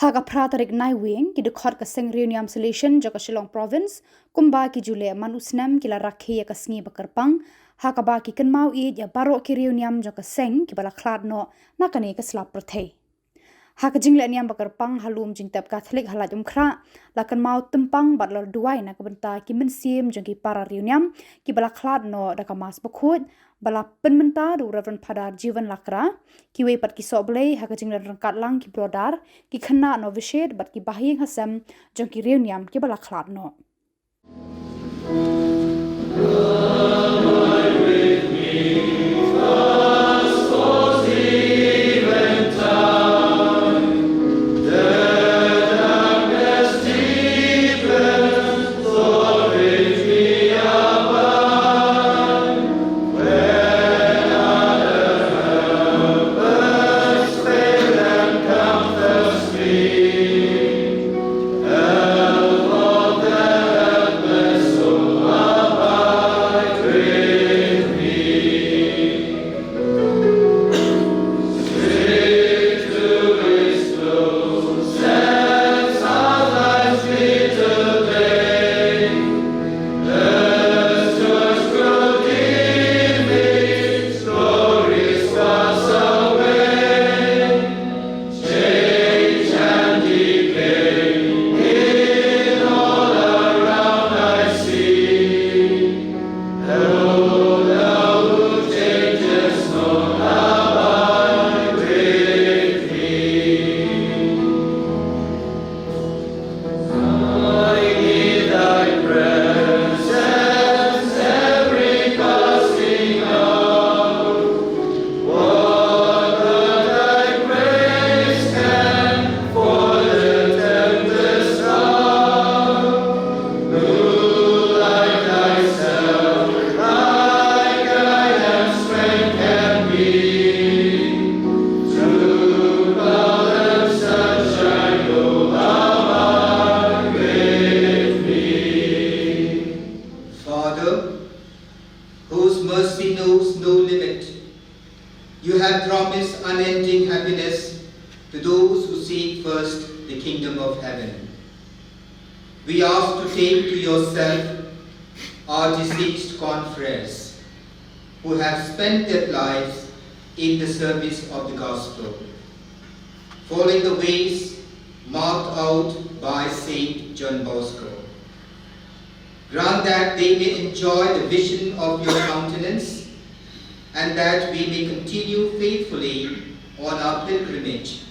Haga pratarik nai wing ki Dkhot ka Seng Salesian jaka Shillong province kumba ki jule manusnam ki la rakhi ka sngi bakarpang hakaba ki Kynmaw ya baro ki jaka Seng ki bala Khlad Noh nakane ka slap prothei haka jingle niam bakarpang halum jingtap Catholic halat khra la Kynmaw Tympang batlor duai na kabenta ki mensim jangki para reuniam ki bala Khlad Noh da kamas Dkhot bala penmenta du Reverend Padar Jivan Lakra ki we pat ki soble haka jingle rangkat lang ki brodar ki khana no vished bat ki bahing hasam jangki reuniam ki bala Khlad Noh. whose mercy knows no limit. You have promised unending happiness to those who seek first the kingdom of heaven. We ask to take to yourself our deceased confreres who have spent their lives in the service of the gospel, following the ways marked out by Saint John Bosco. Grant that they may enjoy the vision of your countenance, and that we may continue faithfully on our pilgrimage.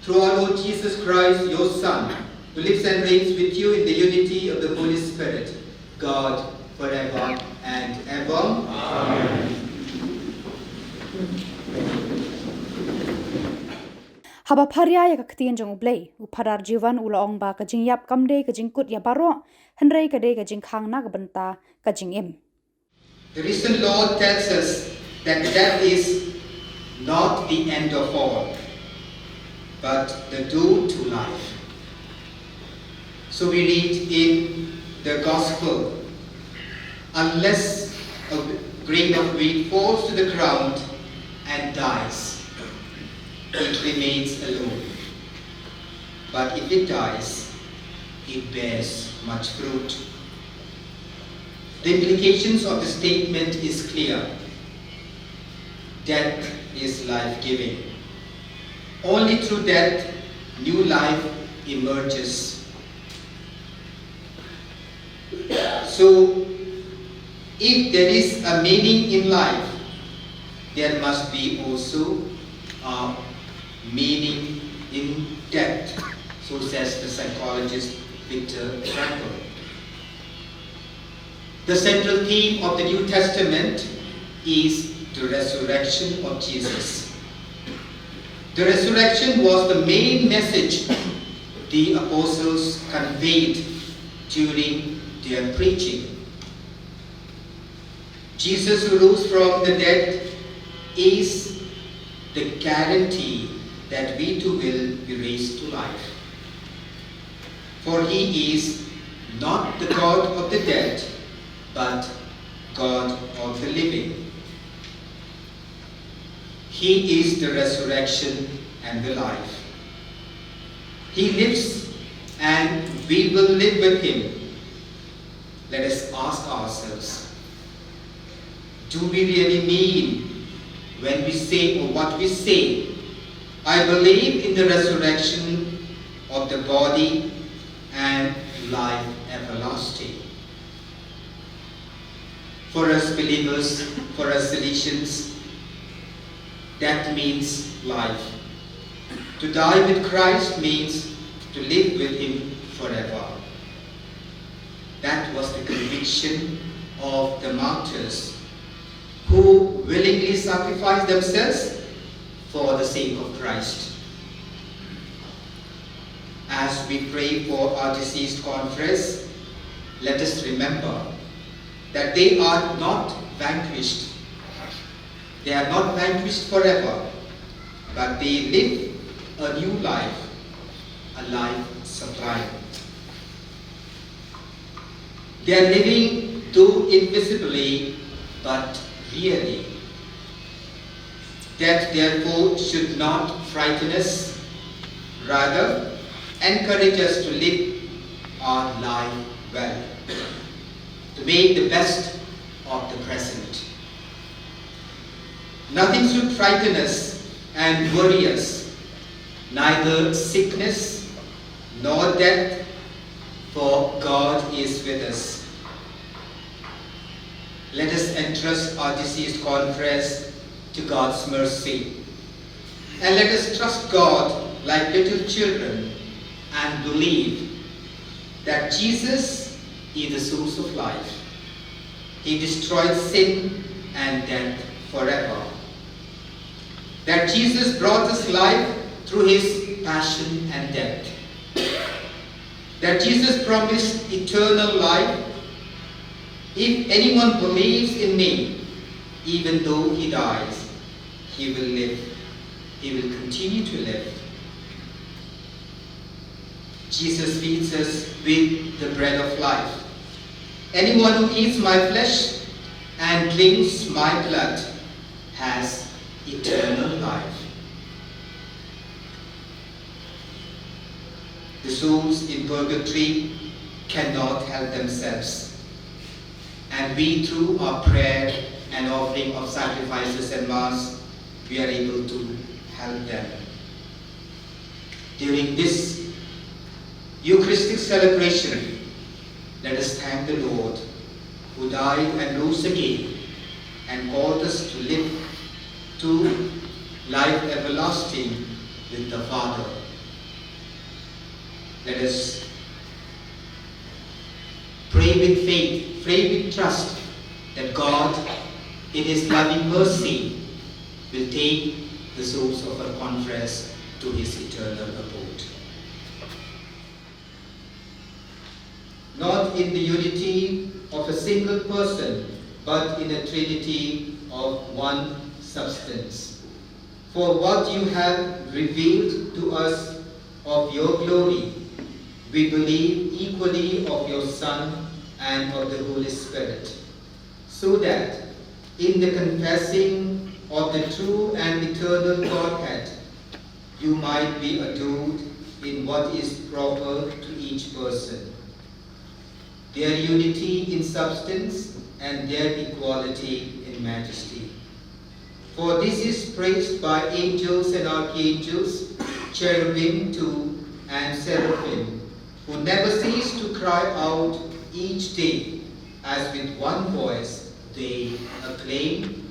Through our Lord Jesus Christ, your Son, who lives and reigns with you in the unity of the Holy Spirit, God, forever and ever. Amen. Haba pharia ya kaktian jong ublei upadar jivan ulaong ba kajing yap kamde kajing kut ya baro henrei kade kajing khang na kabenta kajing im. The risen Lord tells us that death is not the end of all, but the door to life. So we read in the Gospel, unless a grain of wheat falls to the ground and dies, it remains alone. But if it dies, it bears much fruit. The implications of the statement is clear. Death is life-giving. Only through death, new life emerges. So, if there is a meaning in life, there must be also a meaning in death, so says the psychologist Viktor Frankl. The central theme of the New Testament is the resurrection of Jesus. The resurrection was the main message the apostles conveyed during their preaching. Jesus who rose from the dead is the guarantee that we too will be raised to life. For he is not the God of the dead, but God of the living. He is the resurrection and the life. He lives and we will live with him. Let us ask ourselves, do we really mean when we say or what we say, I believe in the resurrection of the body and life everlasting? For us believers, for us Salesians, that means life. To die with Christ means to live with him forever. That was the conviction of the martyrs who willingly sacrificed themselves for the sake of Christ. As we pray for our deceased confreres, let us remember that they are not vanquished. They are not vanquished forever, but they live a new life, a life sublime. They are living though invisibly, but really. Death therefore should not frighten us, rather encourage us to live our life well, to make the best of the present. Nothing should frighten us and worry us, neither sickness nor death, for God is with us. Let us entrust our deceased confreres to God's mercy, and let us trust God like little children and believe that Jesus is the source of life. He destroyed sin and death forever. That Jesus brought us life through his passion and death. That Jesus promised eternal life. If anyone believes in me, even though he dies, he will live. He will continue to live. Jesus feeds us with the bread of life. Anyone who eats my flesh and drinks my blood has eternal life. The souls in purgatory cannot help themselves, and we, through our prayer and offering of sacrifices and mass, we are able to help them. During this Eucharistic celebration, let us thank the Lord who died and rose again and called us to live to life everlasting with the Father. Let us pray with faith, pray with trust that God, in his loving mercy, will take the souls of our confreres to his eternal abode. Not in the unity of a single person, but in a trinity of one substance. For what you have revealed to us of your glory, we believe equally of your Son and of the Holy Spirit, so that in the confessing of the true and eternal Godhead, you might be adored in what is proper to each person. Their unity in substance and their equality in majesty. For this is praised by angels and archangels, cherubim too, and seraphim, who never cease to cry out each day, as with one voice they acclaim,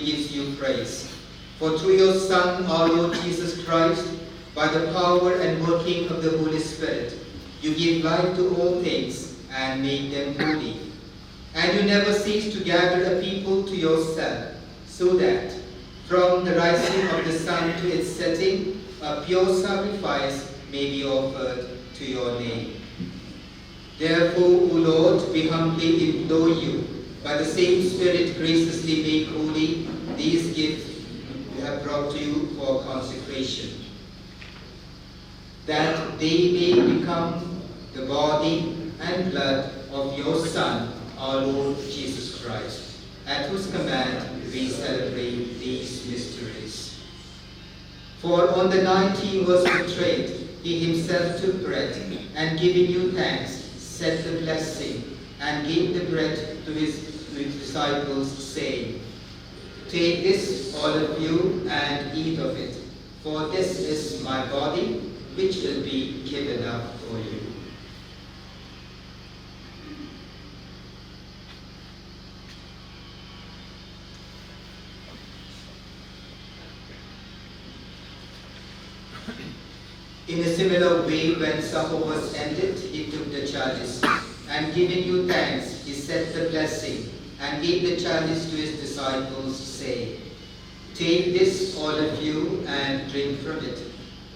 gives you praise. For through your Son, our Lord Jesus Christ, by the power and working of the Holy Spirit, you give life to all things and make them holy. And you never cease to gather a people to yourself, so that from the rising of the sun to its setting, a pure sacrifice may be offered to your name. Therefore, O Lord, we humbly implore you, by the same Spirit graciously make holy these gifts we have brought to you for consecration, that they may become the body and blood of your Son, our Lord Jesus Christ, at whose command we celebrate these mysteries. For on the night he was betrayed, he himself took bread, and giving you thanks, said the blessing, and gave the bread to his disciples, saying, "Take this, all of you, and eat of it, for this is my body, which will be given up for you." In a similar way, when supper was ended, he took the chalice, and giving you thanks, he said the blessing, and gave the chalice to his disciples, saying, "Take this, all of you, and drink from it,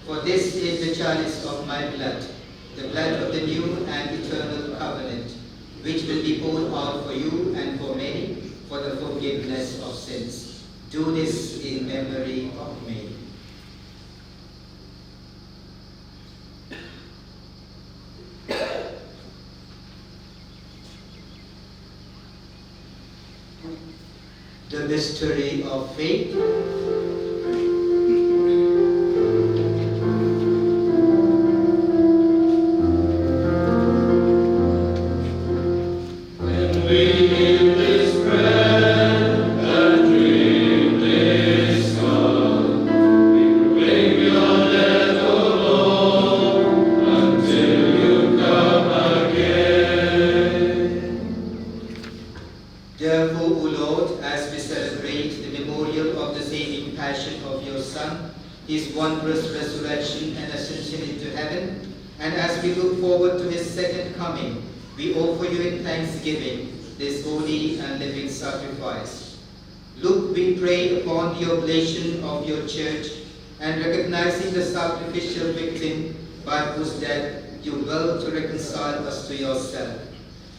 for this is the chalice of my blood, the blood of the new and eternal covenant, which will be poured out for you and for many for the forgiveness of sins. Do this in memory of me." The mystery of faith. His wondrous resurrection and ascension into heaven, and as we look forward to his second coming, we offer you in thanksgiving this holy and living sacrifice. Look, we pray, upon the oblation of your church, and recognizing the sacrificial victim by whose death you will to reconcile us to yourself.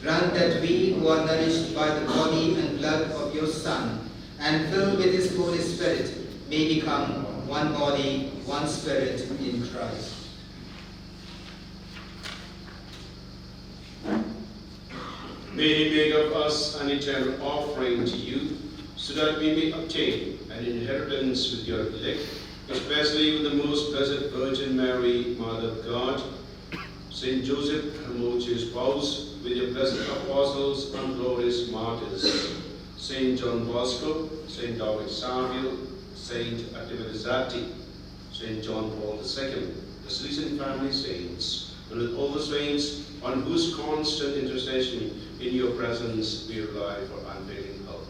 Grant that we who are nourished by the body and blood of your Son, and filled with his Holy Spirit, may become one body, one spirit in Christ. May he make of us an eternal offering to you, so that we may obtain an inheritance with your elect, especially with the most blessed Virgin Mary, Mother of God, Saint Joseph, her most spouse, with your blessed apostles and glorious martyrs, Saint John Bosco, Saint David Samuel, Saint Adivadizati, Saint John Paul II, the Salesian family saints, and with all the saints on whose constant intercession in your presence we rely for unfailing help.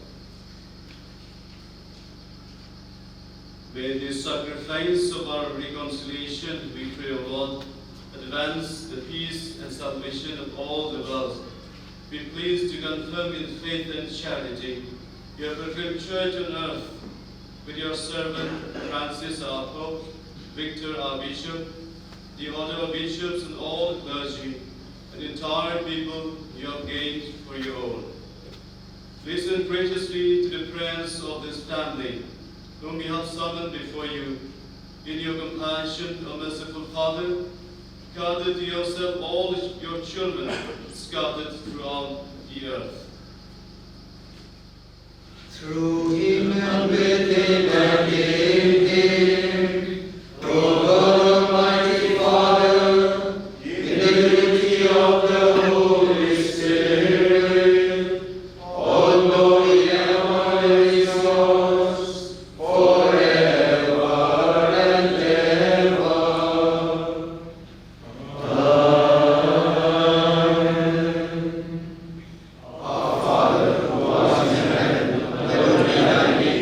May this sacrifice of our reconciliation, we pray, O Lord, advance the peace and salvation of all the world. Be pleased to confirm in faith and charity your pilgrim church on earth, with your servant Francis our Pope, Victor our Bishop, the order of bishops and all the clergy, and the entire people you have gained for your own. Listen graciously to the prayers of this family, whom we have summoned before you. In your compassion, O merciful Father, gather to yourself all your children scattered throughout the earth. Through him and with him and in him, O God Almighty Father, in the unity of the Holy Spirit, all glory and honor is yours forever and ever. Amen. Our Father, who art in heaven, hallowed be thy name.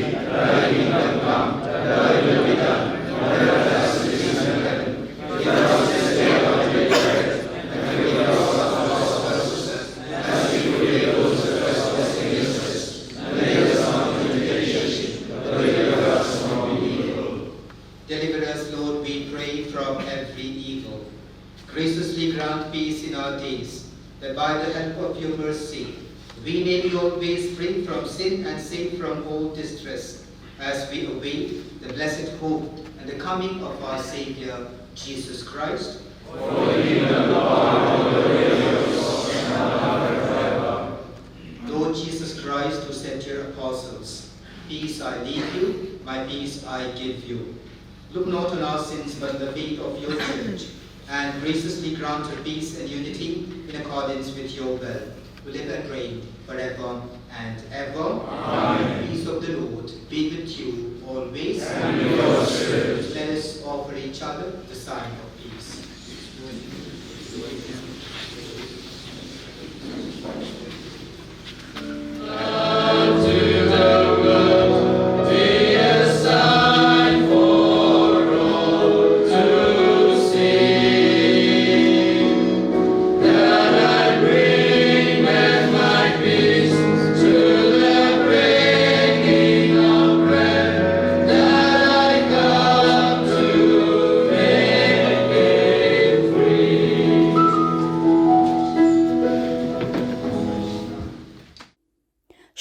grant peace in our days, that by the help of your mercy, we may be always free from sin and safe from all distress, as we await the blessed hope and the coming of our Savior, Jesus Christ. Lord Jesus Christ, who said to your apostles, "Peace I leave you, my peace I give you," look not on our sins, but the faith of your church, and graciously grant her peace and unity in accordance with your will, who live and reign forever and ever. Amen. The peace of the Lord be with you always. And with your spirit. Let us offer each other the sign of peace.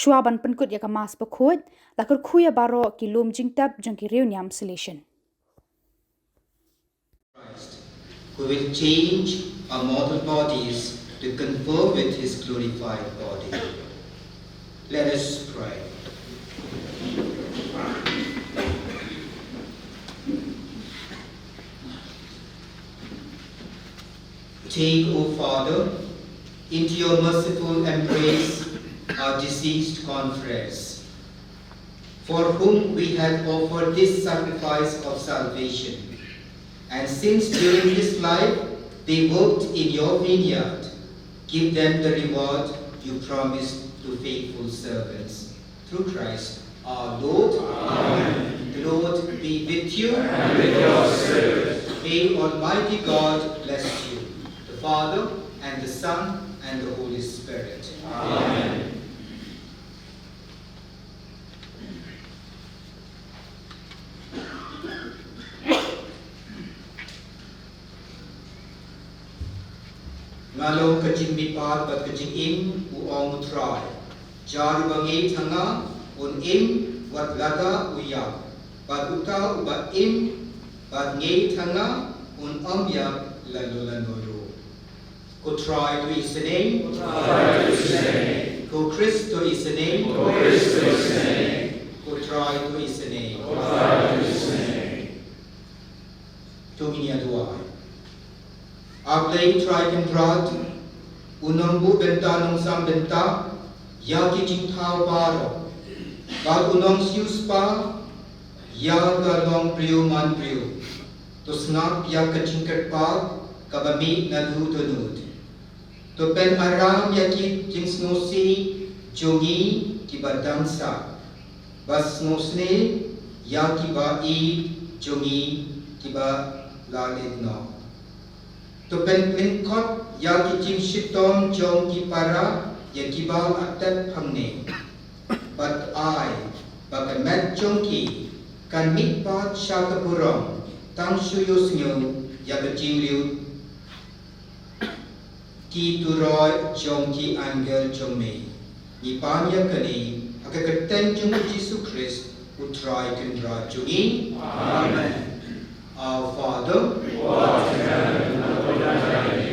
Shuaban penkut ya kamas pekut, lakur kuya baro ki lum jingtab jong ki reuniam Salesian. Christ, who will change our mortal bodies to conform with his glorified body. Let us pray. Take, O Father, into your merciful embrace our deceased confreres, for whom we have offered this sacrifice of salvation. And since during this life they worked in your vineyard, give them the reward you promised to faithful servants. Through Christ our Lord. Amen. The Lord be with you. And with your spirit. May Almighty God bless you, the Father, and the Son, and the Holy Spirit. Amen. Ngalong kajing mipat bat kajing im uong utray. Jar bangi tanga un im wat lada uyak. Bat uta ubat im bat ngi tanga un amyak lalulanoro. Ko try to is the name. Ko Christo is the name. Ko try to is the name. Tuminia duai. Aglay try and drad, unambu benta nung sam benta, yaki jing tau baro, bag unong sius pa, yaga long priu man priu, to snap yaka jingkat pa, kabami na dutunod. To pen aram yaki jing snosi, jongi kiba dansa, bas snosne, yaki ba I, jongi kiba lalid no. To pen Dkhot yaki jing shitom jong ki para yakibal atat pangne. But I, bagamet jong ki, kan mitpat shakaburong, tang shuyos nyo yakajing liu ki turoy jong ki angel jong me. Ni panya kani hakakaten jong Jesus Christ utray kendra jongi. Amen. Our Father, who art in heaven, hallowed be thy name.